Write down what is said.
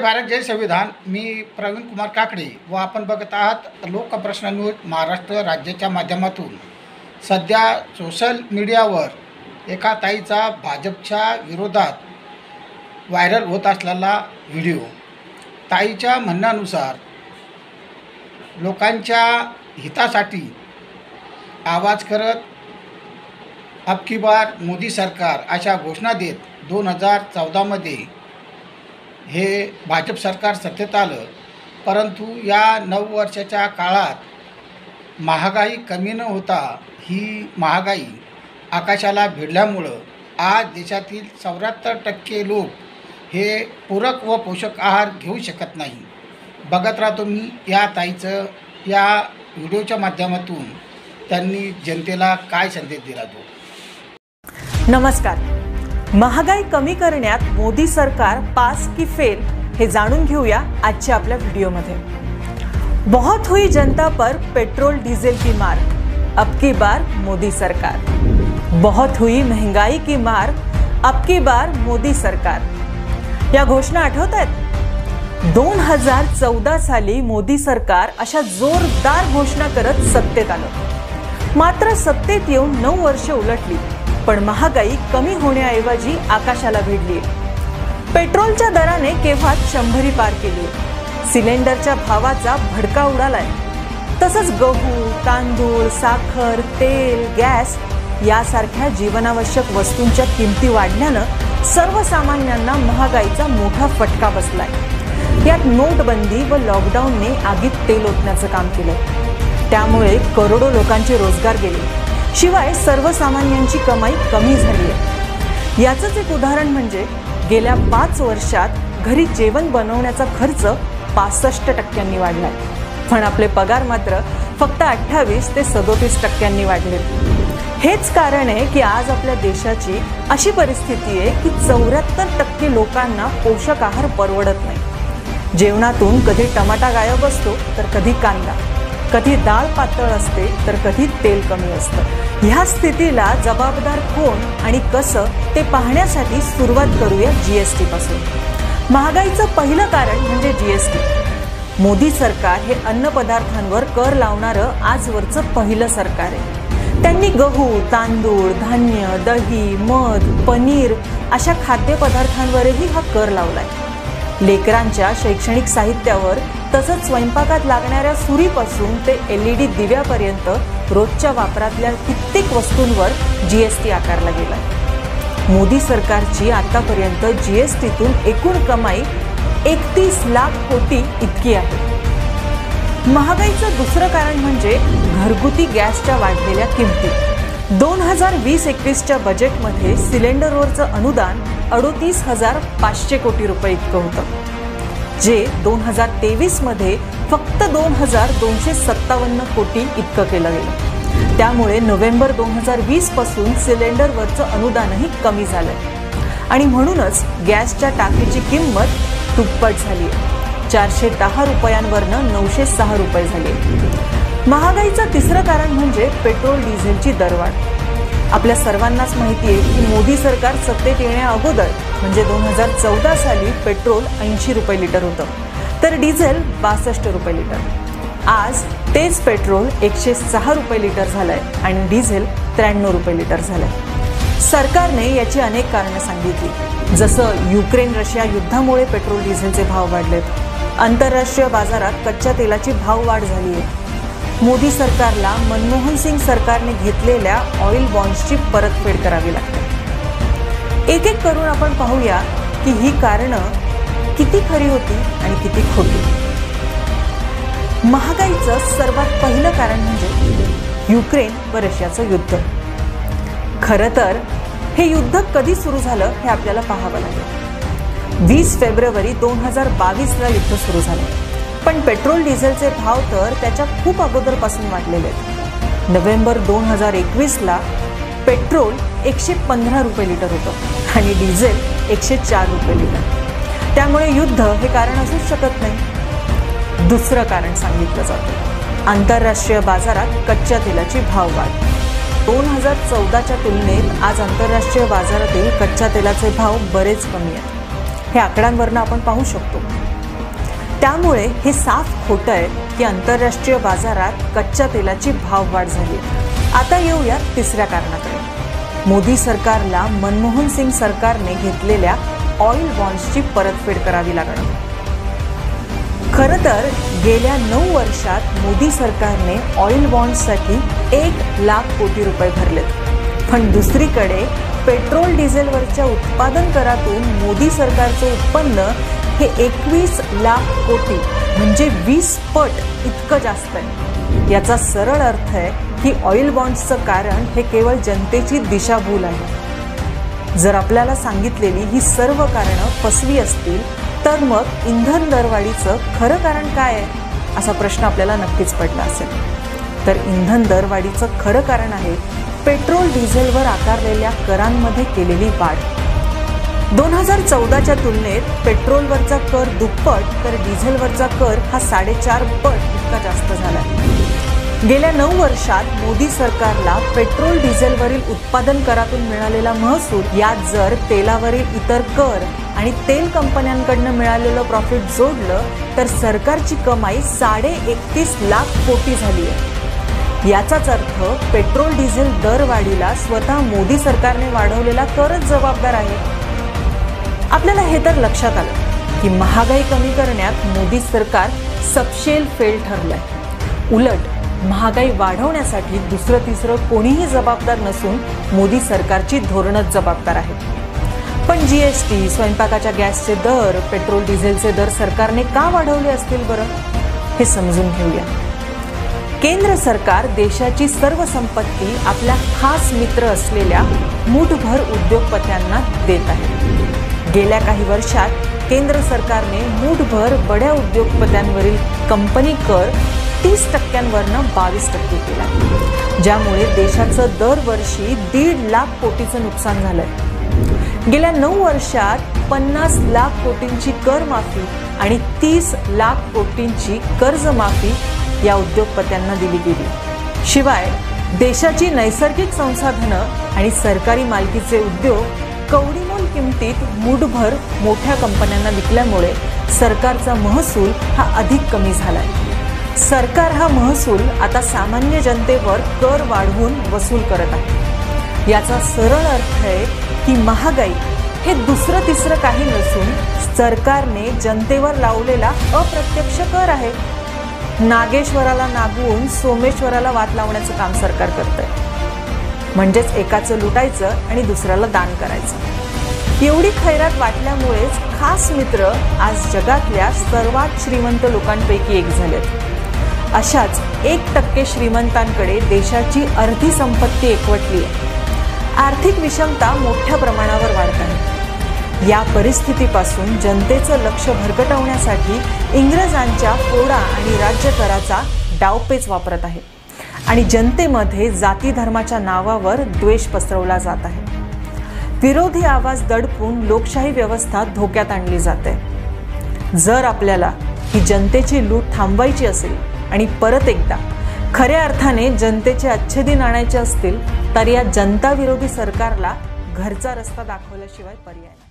भारत जय संविधान। मी प्रवीण कुमार काकडे व आपण बघत आहात लोकप्रश्न न्यूज महाराष्ट्र राज्याच्या माध्यमातून। सध्या सोशल मीडियावर एका ताईचा भाजपच्या विरोधात व्हायरल होत असलेला व्हिडिओ। ताईच्या म्हणण्यानुसार लोकांच्या हितासाठी आवाज करत अब की बार मोदी सरकार अशा घोषणा देत 2014 हे भाजप सरकार सत्तेत आलं। परंतु या 9 वर्षाच्या काळात महागाई कमी न होता ही महागाई आकाशाला भिडल्यामुळं आज देशातील 74% लोक हे पूरक व पोषक आहार घेऊ शकत नाही। बघत राहतो मी या ताईचं या व्हिडिओच्या माध्यमातून त्यांनी जनतेला काय संदेश दिला तो। नमस्कार। महागाई कमी करण्यात मोदी सरकार पास की फेल हे जाणून घेऊया आजच्या आपल्या व्हिडिओमध्ये। बहुत हुई जनता पर पेट्रोल डीजल की मार, अब की बार मोदी सरकार। बहुत हुई महंगाई की मार, अब की बार मोदी सरकार। या घोषणा आठवतात? 2014 साली मोदी सरकार अशा जोरदार घोषणा करत सत्तेत आलं। मात्र सत्तेत येऊन 9 वर्ष उलटली पण महागाई कमी होण्याऐवजी आकाशाला भिडली। पेट्रोलच्या दराने केव्हाच 100 पार केली। सिलेंडरच्या भावाचा भडका उडालाय। तसंच गहू, तांदूळ, साखर, तेल, गॅस यासारख्या जीवनावश्यक वस्तूंच्या किमती वाढल्यानं सर्वसामान्यांना महागाईचा मोठा फटका बसलाय। यात नोटबंदी व लॉकडाऊनने आगीत तेल ओतण्याचं काम केलं। त्यामुळे करोडो लोकांचे रोजगार गेले। शिवाय सर्वसामान्यांची कमाई कमी झाली आहे। याचंच एक उदाहरण म्हणजे गेल्या 5 वर्षात घरी जेवण बनवण्याचा खर्च 65% वाढलाय, पण आपले पगार मात्र फक्त 28 ते 37% वाढले। हेच कारण आहे की आज आपल्या देशाची अशी परिस्थिती आहे की 74% लोकांना पोषक आहार परवडत नाही। जेवणातून कधी टमाटा गायब असतो तर कधी कांदा, कधी डाळ पातळ असते तर कधी तेल कमी असतं। ह्या स्थितीला जबाबदार कोण आणि कसं ते पाहण्यासाठी सुरुवात करूया जीएसटी पासून। महागाईचं पहिलं कारण म्हणजे जीएसटी। मोदी सरकार हे अन्न पदार्थांवर कर लावणारं आजवरचं पहिलं सरकार आहे। त्यांनी गहू, तांदूळ, धान्य, दही, मध, पनीर अशा खाद्यपदार्थांवरही हा कर लावलाय। लेकरांच्या शैक्षणिक साहित्यावर तसंच स्वयंपाकात लागणाऱ्या सुरीपासून ते LED दिव्यापर्यंत रोजच्या वापरातल्या कित्येक वस्तूंवर जीएसटी आकारला गेला। मोदी सरकारची आतापर्यंत जीएसटीतून एकूण कमाई 31 लाख कोटी इतकी आहे। महागाईचं दुसरं कारण म्हणजे घरगुती गॅसच्या वाढलेल्या किमती। 2020-21च्या बजेटमध्ये सिलेंडरवरचं अनुदान 38,500 कोटी रुपये इतकं होतं, जे 2023 मध्ये फक्त 2,257 कोटी इतकं केलं गेलं। त्यामुळे नोव्हेंबर 2020 पासून सिलेंडरवरचं अनुदानही कमी झालंय आणि म्हणूनच गॅसच्या टाकीची किंमत दुप्पट झाली आहे। 410 रुपयांवरनं 906 रुपये झाले। महागाईचं तिसरं कारण म्हणजे पेट्रोल डिझेलची दरवाढ। आपल्या सर्वांनाच माहिती आहे की मोदी सरकार सत्तेत येण्या अगोदर म्हणजे 2014 साली पेट्रोल 80 रुपये लिटर होतं, तर डिझेल 62 रुपये लिटर। आज तेच पेट्रोल 106 रुपये लिटर झालंय आणि डिझेल 93 रुपये लिटर झालंय। सरकारने याची अनेक कारणं सांगितली, जसं युक्रेन रशिया युद्धामुळे पेट्रोल डिझेलचे भाव वाढलेत, आंतरराष्ट्रीय बाजारात कच्च्या तेलाची भाववाढ झाली आहे, मोदी सरकारला मनमोहन सिंग सरकारने घेतलेल्या ऑइल बॉन्ड्सची परतफेड करावी लागते। एक एक करून आपण पाहूया की ही कारणं किती खरी होती आणि किती खोटी। महागाईचं सर्वात पहिलं कारण म्हणजे युक्रेन व रशियाचं युद्ध। खरं तर हे युद्ध कधी सुरू झालं हे आपल्याला पाहावं लागेल। 20 फेब्रुवारी 2022ला युद्ध सुरू झालं, पण पेट्रोल डिझेलचे भाव तर त्याच्या खूप अगोदरपासून वाढलेले आहेत। नोव्हेंबर 2021ला पेट्रोल 115 रुपये लिटर होतं आणि डिझेल 104 रुपये लिटर। त्यामुळे युद्ध हे कारण असूच शकत नाही। दुसरं कारण सांगितलं जातं, आंतरराष्ट्रीय बाजारात कच्च्या तेलाची भाववाढ। 2014च्या तुलनेत आज आंतरराष्ट्रीय बाजारातील कच्च्या तेलाचे भाव बरेच कमी आहेत। हे आकड्यांवरून आपण पाहू शकतो। त्यामुळे हे साफ खोटं आहे की आंतरराष्ट्रीय बाजारात कच्च्या तेलाची भाववाढ झाली. आता येऊया तिसऱ्या कारणाकडे. मोदी सरकारला मनमोहन सिंग सरकारने घेतलेल्या ऑइल बॉन्ड्सची परतफेड करावी लागणार. खरं तर गेल्या 9 वर्षात मोदी सरकारने ऑइल बॉन्ड्ससाठी 1,00,000 कोटी रुपये भरलेत. पण दुसरीकडे पेट्रोल डिझेलवरच्या उत्पादन करातून मोदी सरकारचं उत्पन्न हे 21,00,000 कोटी म्हणजे 20 पट इतकं जास्त आहे. याचा सरळ अर्थ आहे की ऑइल बॉन्ड्सचं कारण हे केवळ जनतेची दिशाभूल आहे. जर आपल्याला सांगितलेली ही सर्व कारणं फसवी असतील तर मग इंधन दरवाढीचं खरं कारण काय आहे असा प्रश्न आपल्याला नक्कीच पडला असेल. तर इंधन दरवाढीचं खरं कारण आहे पेट्रोल डिझेलवर आकारलेल्या करांमध्ये केलेली वाढ. 2014च्या तुलनेत पेट्रोलवरचा कर दुप्पट तर डिझेलवरचा कर हा 4.5 पट इतका जास्त झाला. गेल्या 9 वर्षात मोदी सरकारला पेट्रोल डिझेलवरील उत्पादन करातून मिळालेला महसूल यात जर तेलावरील इतर कर आणि तेल कंपन्यांकडनं मिळालेलं प्रॉफिट जोडलं तर सरकारची कमाई 31.5 कोटी झाली आहे. याचाच अर्थ पेट्रोल डिझेल दरवाढीला स्वतः मोदी सरकारने वाढवलेला करच जबाबदार आहे. आपल्याला हे तर लक्षात आलं की महागाई कमी करण्यात मोदी सरकार सपशेल फेल ठरलंय. उलट महागाई वाढवण्यासाठी दुसरं तिसरं कोणीही जबाबदार नसून मोदी सरकारची धोरणच जबाबदार आहेत. पण GST, स्वयंपाकाच्या गॅसचे दर, पेट्रोल डिझेलचे दर सरकारने का वाढवले असतील बरं, हे समजून घेऊया. केंद्र सरकार देशाची सर्व संपत्ती आपल्या खास मित्र असलेल्या मूठभर उद्योगपत्यांना देत आहे. गेल्या काही वर्षात केंद्र सरकारने मूठभर बड्या उद्योगपत्यांवरील कंपनी कर 30% 22% केला, ज्यामुळे देशाचं दरवर्षी 1,50,000 कोटीचं नुकसान झालंय. गेल्या 9 वर्षात 50,00,000 कोटींची कर माफी आणि 30,00,000 कोटींची कर्जमाफी या उद्योगपत्यांना दिली गेली. शिवाय देशाची नैसर्गिक संसाधनं आणि सरकारी मालकीचे उद्योग कवडीमोल किमतीत मूठभर मोठ्या कंपन्यांना विकल्यामुळे सरकारचा महसूल हा अधिक कमी झालाय. सरकार हा महसूल आता सामान्य जनतेवर कर वाढवून वसूल करत आहे. याचा सरळ अर्थ आहे की महागाई हे दुसरं तिसरं काही नसून सरकारने जनतेवर लावलेला अप्रत्यक्ष कर आहे. नागेश्वराला नागवून सोमेश्वराला वाद लावण्याचं काम सरकार करतंय. म्हणजेच एकाचं लुटायचं आणि दुसऱ्याला दान करायचं. एवढी खैरात वाटल्यामुळेच खास मित्र आज जगातल्या सर्वात श्रीमंत लोकांपैकी एक झालेत. अशाच 1% श्रीमंतांकडे देशाची अर्धी संपत्ती एकवटली आहे. आर्थिक विषमता मोठ्या प्रमाणावर वाढत आहे. या परिस्थितीपासून जनतेचं लक्ष भरकटवण्यासाठी इंग्रजांच्या फोडा आणि राज्य कराचा डावपेच वापरत आहे आणि जनतेमध्ये जाती धर्माच्या नावावर द्वेष पसरवला जात आहे. विरोधी आवाज दडपून लोकशाही व्यवस्था धोक्यात आणली जाते. जर आपल्याला ही जनतेची लूट थांबवायची असेल आणि परत एकदा खऱ्या अर्थाने जनतेचे अच्छे दिन आणायचे असतील तर या जनता विरोधी सरकारला घरचा रस्ता दाखवल्याशिवाय पर्याय नाही.